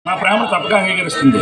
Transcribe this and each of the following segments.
నా ప్రేమను తప్పగా అంగీకరిస్తుంది.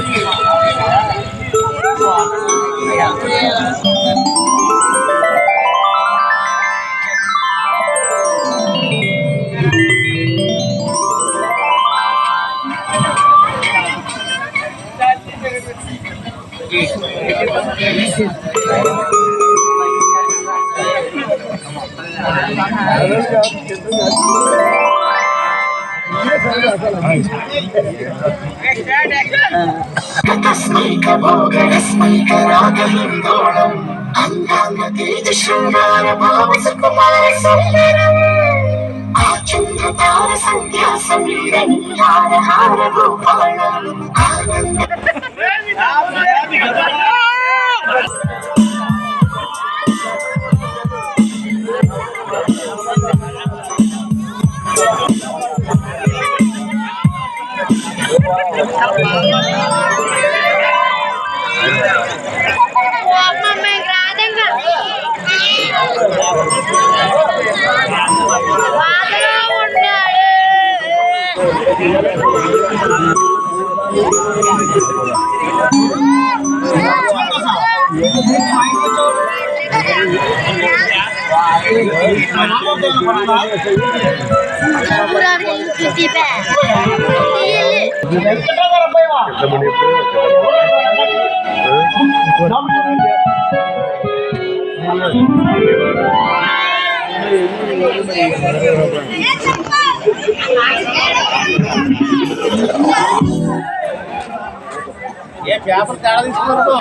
ये పేపర్ తేడా తీసుకున్నారో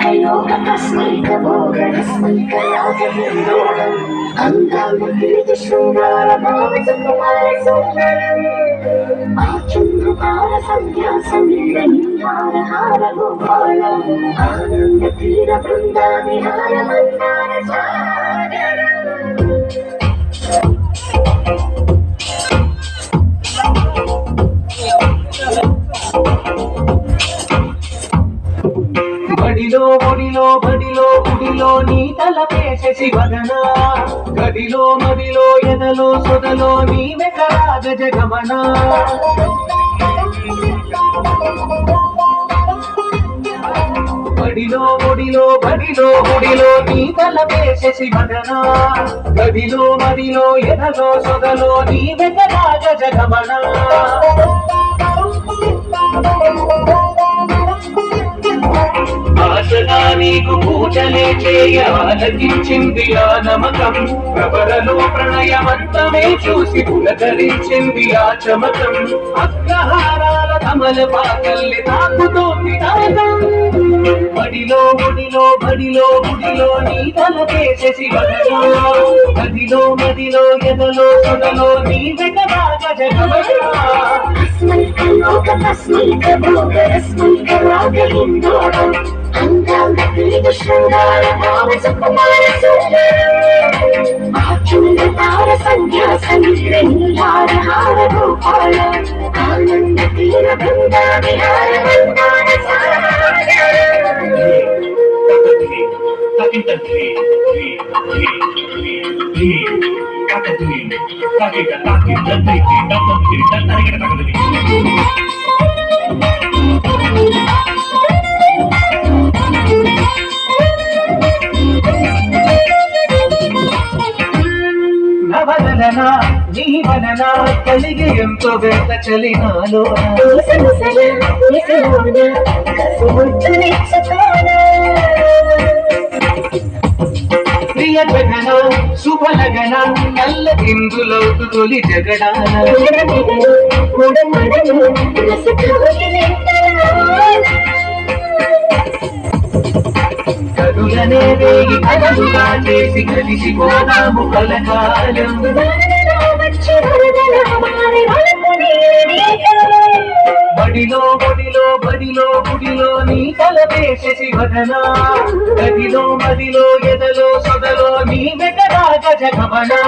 బడిలో ఒడిలో బడిలో గుడిలో నీ తలపేసేసి వదనా గడిలో మదిలో ఎదలో సొదలో నీ వెకరాగ జగమనా బడిలో ఒడిలో బడిలో గుడిలో నీ తలపేసేసి వదనా గడిలో మదిలో ఎదలో సొదలో నీ వెకరాగ జగమనా ఆశగా నీకు పూజలే చేయాలకించింది ఆ నమకం ప్రబలలో ప్రణయమంతమే చూసి పులకరించింది ఆ చమకం అగ్రహారాల కమల పాకల్లి తాకుతోంది తాగం బడిలో ఒడిలో బడిలో గుడిలో నీ తలకేసేసి వదలో గదిలో మదిలో ఎదలో సొదలో నీ వెగరాగ జగమనా నవలనా నీ వలన కలిగి ఎంతో వేత చలినాలో ప్రియ జగన శుభలగన నల్ల బిందులో తొలి జగడాన కదులనే వేగి కదలుగా చేసి కలిసిపోదాము కలకాలం బడిలో బడిలో బడిలో గుడిలో నీ తలపేసేసి వదనా గదిలో మదిలో ఎదలో సొదలో నీ వెగరాగ జగమనా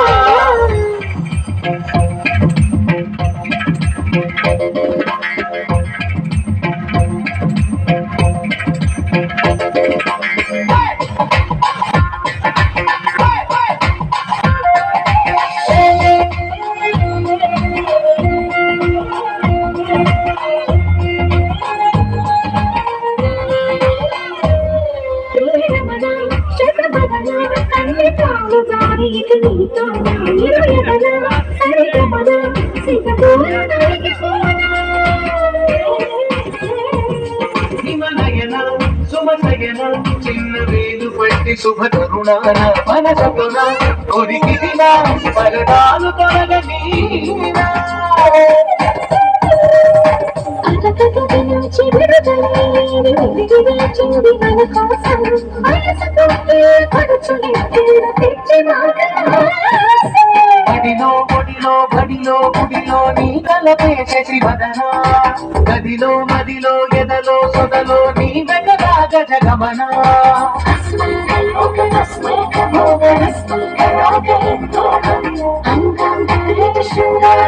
ఇది నీతో ఎరుగనా సరిగమన సిగదూరానికి పోనా హిమనయన సుమనయన చిన్న వేలు పట్టి శుభ తరుణాన మనసతున కొరికిదిన పరదాలు తొలగనీనా అలకగను చిరుదలేని వెలిగిన చూడి మన కోసం మనసుతో పడుచులెత్తి బడిలో బడిలో బడిలో గుడిలో నీ కలపేసేసి వదనా గదిలో మదిలో ఎదలో సొదలో నీ వెగరాగ జగమనా శృంగార